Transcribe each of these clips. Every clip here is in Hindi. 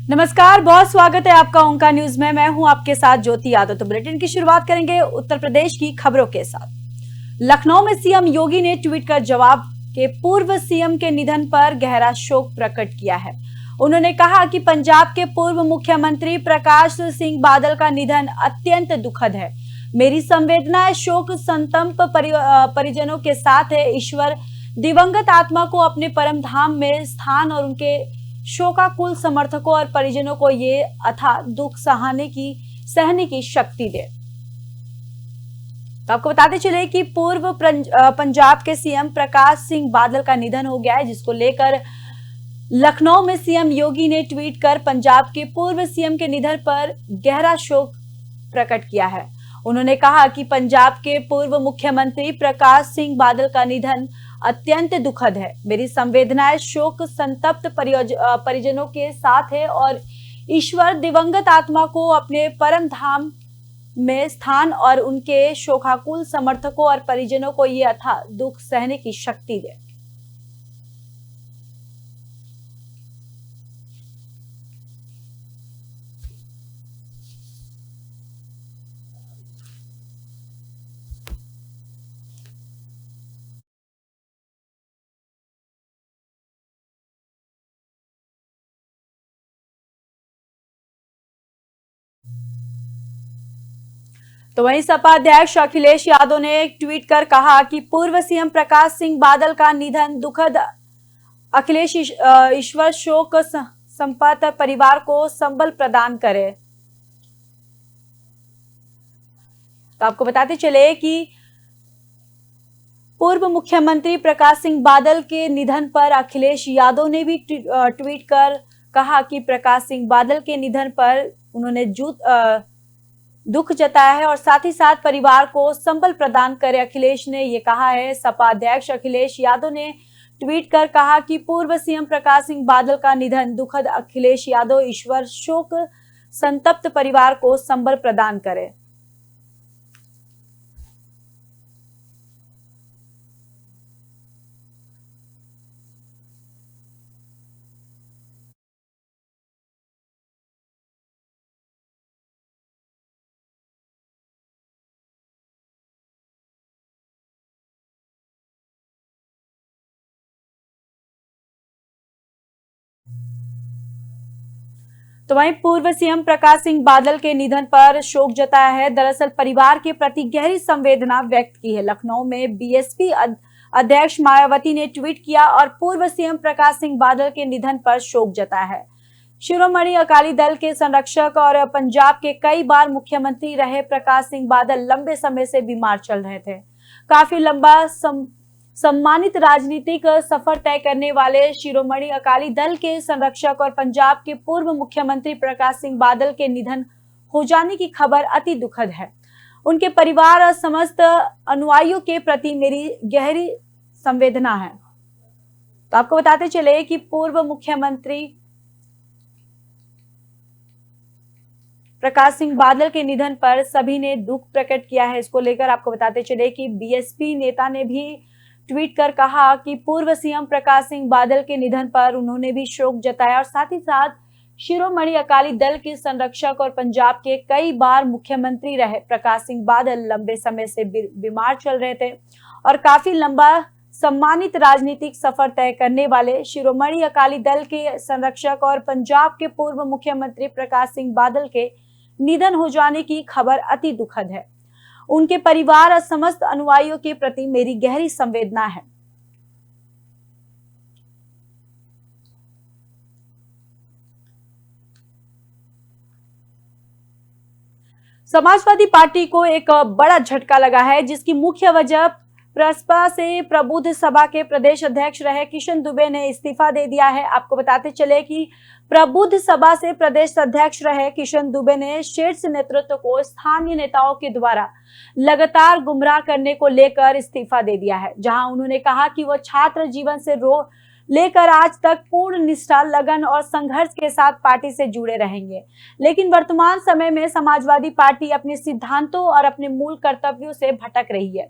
नमस्कार, बहुत स्वागत है आपका ओंकार न्यूज में। मैं हूं आपके साथ ज्योति यादव। तो बुलेटिन की शुरुआत करेंगे उत्तर प्रदेश की खबरों के साथ। लखनऊ में सीएम योगी ने ट्वीट कर जवाब के पूर्व सीएम के निधन पर गहरा शोक प्रकट किया है। उन्होंने कहा कि पंजाब के पूर्व मुख्यमंत्री प्रकाश सिंह बादल का निधन अत्यंत दुखद है। मेरी संवेदनाएं शोक संतप्त परिजनों के साथ है। ईश्वर दिवंगत आत्मा को अपने परम धाम में स्थान और उनके शोकाकुल समर्थकों और परिजनों को ये अथाह दुख सहने की शक्ति दे। तो आपको बताते चले कि पूर्व पंजाब के सीएम प्रकाश सिंह बादल का निधन हो गया है, जिसको लेकर लखनऊ में सीएम योगी ने ट्वीट कर पंजाब के पूर्व सीएम के निधन पर गहरा शोक प्रकट किया है। उन्होंने कहा कि पंजाब के पूर्व मुख्यमंत्री प्रकाश सिंह बादल का निधन अत्यंत दुखद है। मेरी संवेदनाएं शोक संतप्त परिजनों के साथ है और ईश्वर दिवंगत आत्मा को अपने परम धाम में स्थान और उनके शोकाकुल समर्थकों और परिजनों को ये अथाह दुख सहने की शक्ति दे। तो वहीं सपा अध्यक्ष अखिलेश यादव ने ट्वीट कर कहा कि पूर्व सीएम प्रकाश सिंह बादल का निधन दुखद। अखिलेश ईश्वर शोक संपन्न परिवार को संबल प्रदान करे। तो आपको बताते चले कि पूर्व मुख्यमंत्री प्रकाश सिंह बादल के निधन पर अखिलेश यादव ने भी ट्वीट कर कहा कि प्रकाश सिंह बादल के निधन पर उन्होंने दुख जताया है और साथ ही साथ परिवार को संबल प्रदान करे। अखिलेश ने ये कहा है। सपा अध्यक्ष अखिलेश यादव ने ट्वीट कर कहा कि पूर्व सीएम प्रकाश सिंह बादल का निधन दुखद। अखिलेश यादव ईश्वर शोक संतप्त परिवार को संबल प्रदान करे। तो वहीं पूर्व सीएम प्रकाश सिंह बादल के निधन पर शोक जताया है। दरअसल परिवार के प्रति गहरी संवेदना व्यक्त की है। लखनऊ में बीएसपी अध्यक्ष मायावती ने ट्वीट किया और पूर्व सीएम प्रकाश सिंह बादल के निधन पर शोक जताया है। शिरोमणि अकाली दल के संरक्षक और पंजाब के कई बार मुख्यमंत्री रहे प्रकाश सिंह बादल लंबे समय से बीमार चल रहे थे। काफी लंबा सम्मानित राजनीतिक सफर तय करने वाले शिरोमणि अकाली दल के संरक्षक और पंजाब के पूर्व मुख्यमंत्री प्रकाश सिंह बादल के निधन हो जाने की खबर अति दुखद है। उनके परिवार और समस्त अनुयायियों के प्रति मेरी गहरी संवेदना है। तो आपको बताते चले कि पूर्व मुख्यमंत्री प्रकाश सिंह बादल के निधन पर सभी ने दुख प्रकट किया है। इसको लेकर आपको बताते चले कि बीएसपी नेता ने भी ट्वीट कर कहा कि पूर्व सीएम प्रकाश सिंह बादल के निधन पर उन्होंने भी शोक जताया और साथ ही साथ शिरोमणि अकाली दल के संरक्षक और पंजाब के कई बार मुख्यमंत्री रहे प्रकाश सिंह बादल लंबे समय से बीमार चल रहे थे और काफी लंबा सम्मानित राजनीतिक सफर तय करने वाले शिरोमणि अकाली दल के संरक्षक और पंजाब के पूर्व मुख्यमंत्री प्रकाश सिंह बादल के निधन हो जाने की खबर अति दुखद है। उनके परिवार और समस्त अनुयायियों के प्रति मेरी गहरी संवेदना है। समाजवादी पार्टी को एक बड़ा झटका लगा है, जिसकी मुख्य वजह प्रसपा से प्रबुद्ध सभा के प्रदेश अध्यक्ष रहे किशन दुबे ने इस्तीफा दे दिया है। आपको बताते चले कि प्रबुद्ध सभा से प्रदेश अध्यक्ष रहे किशन दुबे ने शीर्ष नेतृत्व को स्थानीय नेताओं के द्वारा लगातार गुमराह करने को लेकर इस्तीफा दे दिया है। जहां उन्होंने कहा कि वो छात्र जीवन से लेकर आज तक पूर्ण निष्ठा, लगन और संघर्ष के साथ पार्टी से जुड़े रहेंगे। लेकिन वर्तमान समय में समाजवादी पार्टी अपने सिद्धांतों और अपने मूल कर्तव्यों से भटक रही है।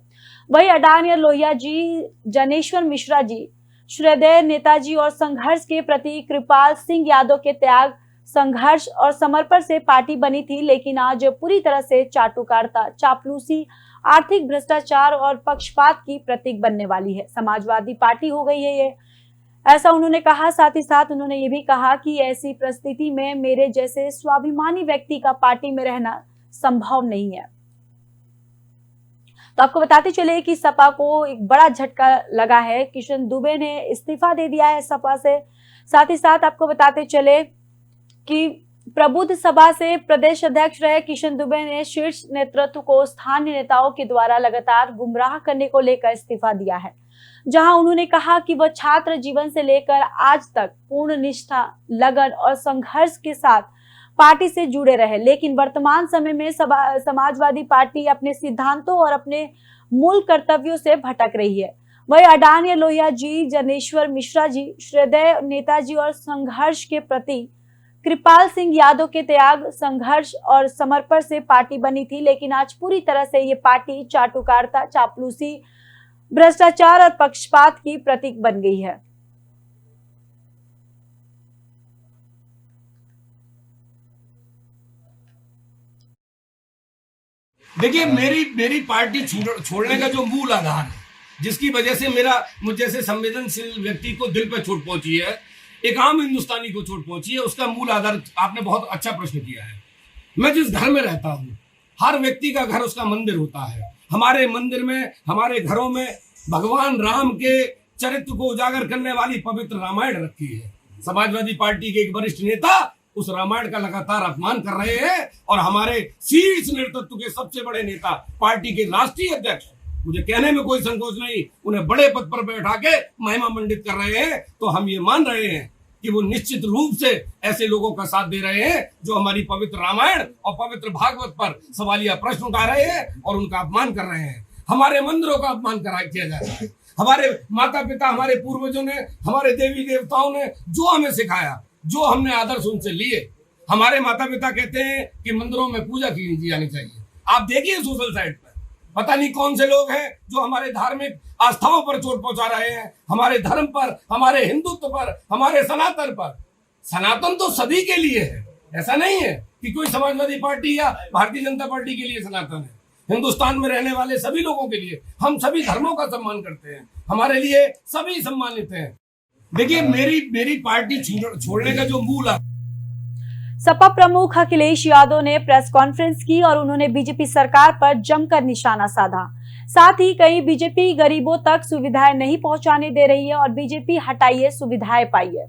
वही अडानी, लोहिया जी, जनेश्वर मिश्रा जी, श्रद्धेय नेताजी और संघर्ष के प्रति कृपाल सिंह यादव के त्याग संघर्ष और समर्पण से पार्टी बनी थी, लेकिन आज पूरी तरह से चाटुकारिता, चापलूसी, आर्थिक भ्रष्टाचार और पक्षपात की प्रतीक बनने वाली है। समाजवादी पार्टी हो गई है ये, ऐसा उन्होंने कहा। साथ ही साथ उन्होंने ये भी कहा कि ऐसी परिस्थिति में मेरे जैसे स्वाभिमानी व्यक्ति का पार्टी में रहना संभव नहीं है। तो आपको बताते चले कि सपा को एक बड़ा झटका लगा है। किशन दुबे ने इस्तीफा दे दिया है सपा से। साथ ही साथ आपको बताते चले कि प्रबुद्ध सभा से प्रदेश अध्यक्ष रहे किशन दुबे ने शीर्ष नेतृत्व को स्थानीय नेताओं के द्वारा लगातार गुमराह करने को लेकर इस्तीफा दिया है, जहां उन्होंने कहा कि वह छात्र जीवन से लेकर आज तक पूर्ण निष्ठा, लगन और संघर्ष के साथ पार्टी से जुड़े रहे, लेकिन वर्तमान समय में समाजवादी पार्टी अपने सिद्धांतों और अपने मूल कर्तव्यों से भटक रही है। वही अडानी, लोहिया जी, जनेश्वर मिश्रा जी, श्रद्धेय नेताजी और संघर्ष के प्रति कृपाल सिंह यादव के त्याग, संघर्ष और समर्पण से पार्टी बनी थी, लेकिन आज पूरी तरह से ये पार्टी चाटुकारिता, चापलूसी, भ्रष्टाचार और पक्षपात की प्रतीक बन गई है। देखिए, मेरी पार्टी छोड़ने का जो मूल आधार है, जिसकी वजह से मुझ जैसे संवेदनशील व्यक्ति को दिल पे चोट पहुंची है, एक आम हिंदुस्तानी को चोट पहुंची है, उसका मूल आधार आपने बहुत अच्छा प्रश्न किया है। मैं जिस घर में रहता हूं, हर व्यक्ति का घर उसका मंदिर होता है। हमारे मंदिर में, हमारे घरों में भगवान राम के चरित्र को उजागर करने वाली पवित्र रामायण रखी है। समाजवादी पार्टी के एक वरिष्ठ नेता उस रामायण का लगातार अपमान कर रहे हैं और हमारे शीर्ष नेतृत्व के सबसे बड़े नेता, पार्टी के राष्ट्रीय अध्यक्ष, मुझे कहने में कोई संकोच नहीं, उन्हें बड़े पद पर बैठा के महिमा मंडित कर रहे हैं। तो हम ये मान रहे हैं कि वो निश्चित रूप से ऐसे लोगों का साथ दे रहे हैं जो हमारी पवित्र रामायण और पवित्र भागवत पर सवालिया प्रश्न उठा रहे हैं और उनका अपमान कर रहे हैं। हमारे मंदिरों का अपमान किया जा रहा है। हमारे माता पिता, हमारे पूर्वजों ने, हमारे देवी देवताओं ने जो हमें सिखाया, जो हमने आदर्श उनसे लिए, हमारे माता पिता कहते हैं कि मंदिरों में पूजा की जानी चाहिए। आप देखिए सोशल साइट पर पता नहीं कौन से लोग हैं जो हमारे धार्मिक आस्थाओं पर चोट पहुंचा रहे हैं, हमारे धर्म पर, हमारे हिंदुत्व पर, हमारे सनातन पर। सनातन तो सभी के लिए है, ऐसा नहीं है कि कोई समाजवादी पार्टी या भारतीय जनता पार्टी के लिए सनातन है। हिंदुस्तान में रहने वाले सभी लोगों के लिए, हम सभी धर्मों का सम्मान करते हैं, हमारे लिए सभी सम्मानित हैं। देखिए, मेरी पार्टी छोड़ने का जो मूल है। सपा प्रमुख अखिलेश यादव ने प्रेस कॉन्फ्रेंस की और उन्होंने बीजेपी सरकार पर जमकर निशाना साधा। साथ ही कहीं बीजेपी गरीबों तक सुविधाएं नहीं पहुंचाने दे रही है और बीजेपी हटाइए सुविधाएं पाइए।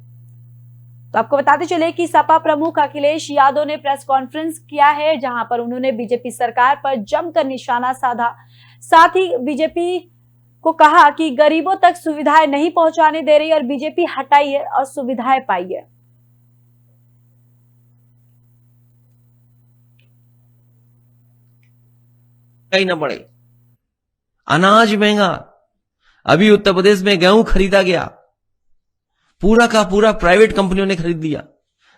तो आपको बताते चले कि सपा प्रमुख अखिलेश यादव ने प्रेस कॉन्फ्रेंस किया है, जहां पर उन्होंने बीजेपी सरकार पर जमकर निशाना साधा। साथ ही बीजेपी को कहा कि गरीबों तक सुविधाएं नहीं पहुंचाने दे रही और बीजेपी हटाइए और सुविधाएं पाइए। कहीं ना पड़े, अनाज महंगा। अभी उत्तर प्रदेश में गेहूं खरीदा गया, पूरा का पूरा प्राइवेट कंपनियों ने खरीद लिया।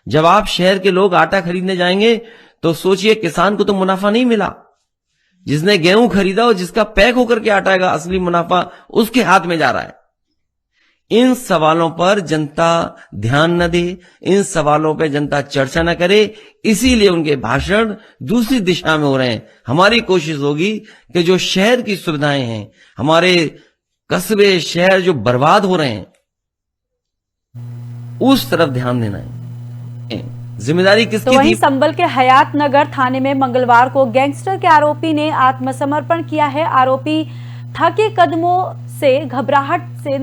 जब आप शहर के लोग आटा खरीदने जाएंगे तो सोचिए, किसान को तो मुनाफा नहीं मिला। जिसने गेहूं खरीदा और जिसका पैक होकर के आटा आएगा, असली मुनाफा उसके हाथ में जा रहा है। इन सवालों पर जनता ध्यान न दे, इन सवालों पर जनता चर्चा न करे, इसीलिए उनके भाषण दूसरी दिशा में हो रहे हैं। हमारी कोशिश होगी कि जो शहर की सुविधाएं हैं, हमारे कस्बे शहर जो बर्बाद हो रहे हैं, उस तरफ ध्यान देना है। जिम्मेदारी किसकी? तो वहीं संभल के हयात नगर थाने में मंगलवार को गैंगस्टर के आरोपी ने आत्मसमर्पण किया है। आरोपी थके कदमों से घबराहट से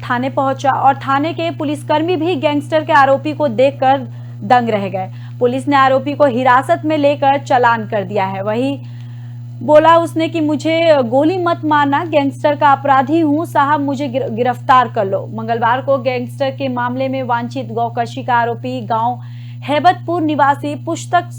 थाने पहुंचा और थाने के पुलिसकर्मी भी गैंगस्टर के आरोपी को देखकर दंग रह गए। पुलिस ने आरोपी को हिरासत में लेकर चालान कर दिया है। वहीं बोला उसने कि मुझे गोली मत मारना, गैंगस्टर का अपराधी हूं साहब, मुझे गिरफ्तार कर लो। मंगलवार को गैंगस्टर के मामले में वांछित गौकशी का आरोपी गांव हैबतपुर निवासी पुस्तक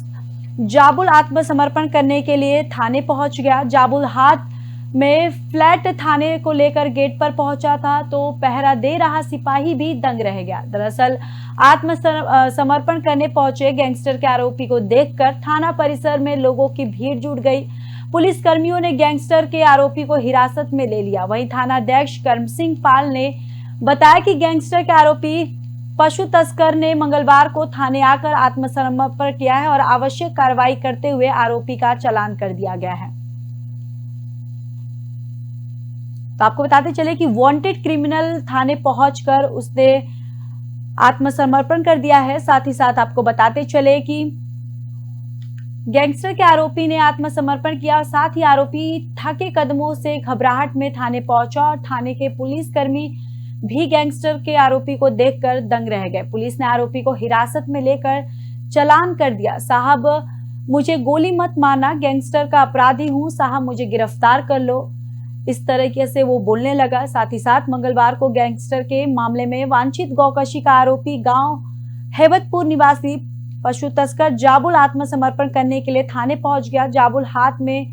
जाबुल आत्मसमर्पण करने के लिए थाने पहुंच गया। जाबुल हाथ में फ्लैट थाने को लेकर गेट पर पहुंचा था तो पहरा दे रहा सिपाही भी दंग रह गया। दरअसल आत्मसमर्पण करने पहुंचे गैंगस्टर के आरोपी को देखकर थाना परिसर में लोगों की भीड़ जुट गई। पुलिस कर्मियों ने गैंगस्टर के आरोपी को हिरासत में ले लिया। वहीं थानाध्यक्ष कर्म सिंह पाल ने बताया कि गैंगस्टर के आरोपी पशु तस्कर ने मंगलवार को थाने आकर आत्मसमर्पण किया है और आवश्यक कार्रवाई करते हुए आरोपी का चालान कर दिया गया है। तो आपको बताते चले कि वांटेड क्रिमिनल थाने पहुंचकर उसने आत्मसमर्पण कर दिया है। साथ ही साथ आपको बताते चले कि गैंगस्टर के आरोपी ने आत्मसमर्पण किया। साथ ही आरोपी थके कदमों से घबराहट में थाने पहुंचा और थाने के पुलिसकर्मी भी गैंगस्टर के आरोपी को देखकर दंग रह गए। पुलिस ने आरोपी को हिरासत में लेकर चालान कर दिया। साहब मुझे गोली मत मारना, गैंगस्टर का अपराधी हूं, साहब मुझे गिरफ्तार कर लो, इस तरीके से वो बोलने लगा। साथ ही साथ मंगलवार को गैंगस्टर के मामले में वांछित गौकशी का आरोपी गांव हेबतपुर निवासी पशु तस्कर जाबुल आत्मसमर्पण करने के लिए थाने पहुंच गया। जाबुल हाथ में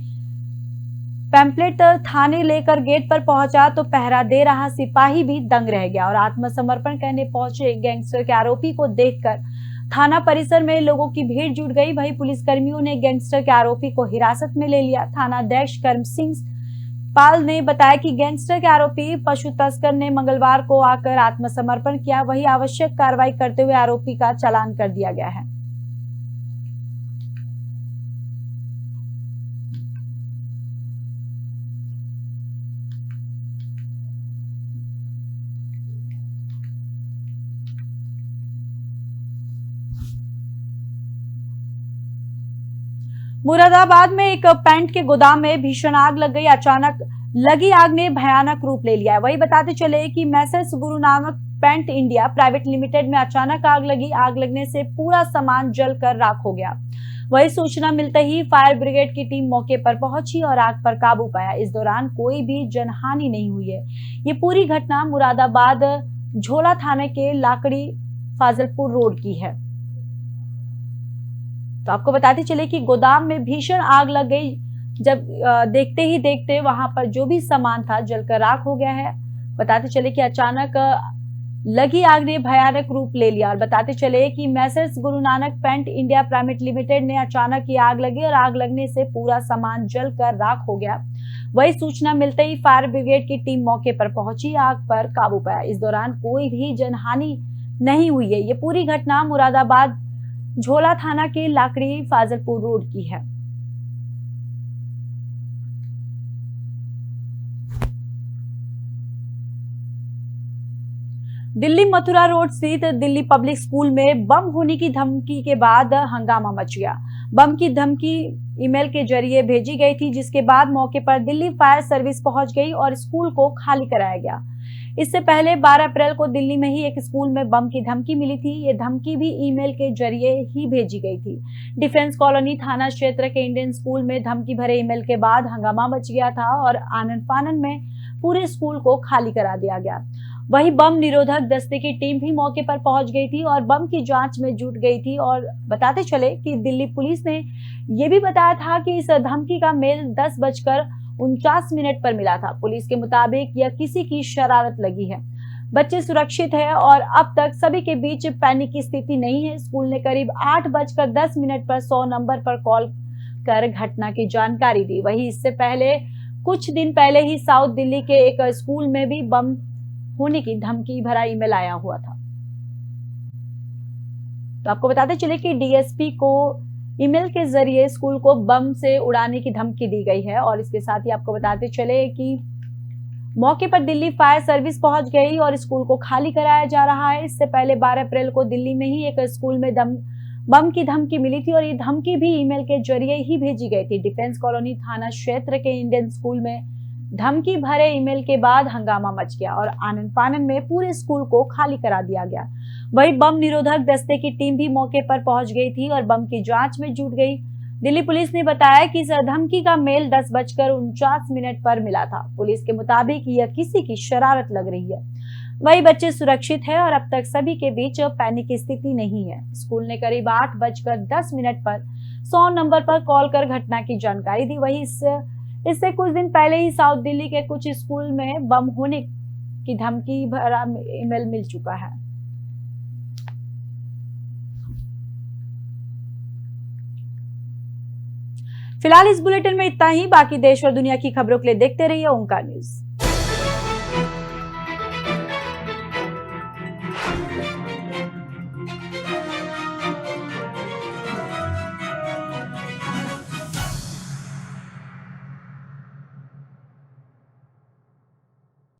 पैम्पलेट थाने लेकर गेट पर पहुंचा तो पहरा दे रहा सिपाही भी दंग रह गया और आत्मसमर्पण करने पहुंचे गैंगस्टर के आरोपी को देखकर थाना परिसर में लोगों की भीड़ जुट गई। वहीं पुलिसकर्मियों ने गैंगस्टर के आरोपी को हिरासत में ले लिया। थाना अध्यक्ष कर्म सिंह पाल ने बताया कि गैंगस्टर के आरोपी पशु तस्कर ने मंगलवार को आकर आत्मसमर्पण किया। वही आवश्यक कार्रवाई करते हुए आरोपी का चालान कर दिया गया है। मुरादाबाद में एक पेंट के गोदाम में भीषण आग लग गई। अचानक लगी आग ने भयानक रूप ले लिया है। वही बताते चले कि Messrs Guru Nanak paint India private limited में अचानक आग लगी। आग लगने से पूरा सामान जलकर राख हो गया। वही सूचना मिलते ही फायर ब्रिगेड की टीम मौके पर पहुंची और आग पर काबू पाया। इस दौरान कोई भी जनहानि नहीं हुई है। ये पूरी घटना मुरादाबाद झोला थाने के लाकड़ी फाजलपुर रोड की है। तो आपको बताते चले कि गोदाम में भीषण आग लग गई। जब देखते ही देखते वहां पर जो भी सामान था जलकर राख हो गया है। बताते चले कि अचानक लगी आग ने भयानक रूप ले लिया और बताते चले कि Messrs Guru Nanak paint India private limited ने अचानक ही आग लगी और आग लगने से पूरा सामान जलकर राख हो गया। वही सूचना मिलते ही फायर ब्रिगेड की टीम मौके पर पहुंची, आग पर काबू पाया। इस दौरान कोई भी जनहानि नहीं हुई है। ये पूरी घटना मुरादाबाद झोला थाना के लाकड़ी फाजलपुर रोड की है। दिल्ली मथुरा रोड स्थित दिल्ली पब्लिक स्कूल में बम होने की धमकी के बाद हंगामा मच गया। बम की धमकी ईमेल के जरिए भेजी गई थी, जिसके बाद मौके पर दिल्ली फायर सर्विस पहुंच गई और स्कूल को खाली कराया गया। इससे पहले 12 अप्रैल को दिल्ली में ही एक स्कूल में बम की धमकी मिली थी। ये धमकी भी ईमेल के जरिए ही भेजी गई थी। डिफेंस कॉलोनी थाना क्षेत्र के इंडियन स्कूल में धमकी भरे ईमेल के बाद हंगामा मच गया था और आनन फानन में पूरे स्कूल को खाली करा दिया गया। वहीं बम निरोधक दस्ते की टीम भी मौके पर पहुंच गई थी और बम की जांच में जुट गई थी। और बताते चले कि दिल्ली पुलिस ने यह भी बताया था कि इस धमकी का मेल 10:49 पर मिला था। पुलिस के मुताबिक यह किसी की शरारत लगी है। बच्चे सुरक्षित है और अब तक सभी के बीच पैनिक की स्थिति नहीं है। स्कूल ने करीब 8:10 पर 100 नंबर पर कॉल कर घटना की जानकारी दी। वहीं इससे पहले कुछ दिन पहले ही साउथ दिल्ली के एक स्कूल में भी बम होने की धमकी भरा ईमेल आया हुआ था। तो आपको बताते चले कि डीएसपी को ईमेल के जरिए स्कूल को बम से उड़ाने की धमकी दी गई है। और इसके साथ ही आपको बताते चले कि मौके पर दिल्ली फायर सर्विस पहुंच गई और स्कूल को खाली कराया जा रहा है। इससे पहले 12 अप्रैल को दिल्ली में ही एक स्कूल में बम की धमकी मिली थी और ये धमकी भी ईमेल के जरिए ही भेजी गई थी। डिफेंस कॉलोनी थाना क्षेत्र के इंडियन स्कूल में धमकी भरे ईमेल के बाद हंगामा मच गया और आनन फानन में पूरे स्कूल को खाली करा दिया गया। वही बम निरोधक दस्ते की टीम भी मौके पर पहुंच गई थी और बम की जांच में जुट गई। दिल्ली पुलिस ने बताया कि इस धमकी का मेल 10:49 पर मिला था। पुलिस के मुताबिक यह किसी की शरारत लग रही है। वही बच्चे सुरक्षित है और अब तक सभी के बीच पैनिक की स्थिति नहीं है। स्कूल ने करीब 8:10 पर 100 नंबर पर कॉल कर घटना की जानकारी दी। वही इससे कुछ दिन पहले ही साउथ दिल्ली के कुछ स्कूल में बम होने की धमकी भरा ईमेल मिल चुका है। फिलहाल इस बुलेटिन में इतना ही। बाकी देश और दुनिया की खबरों के लिए देखते रहिए ओंकार न्यूज।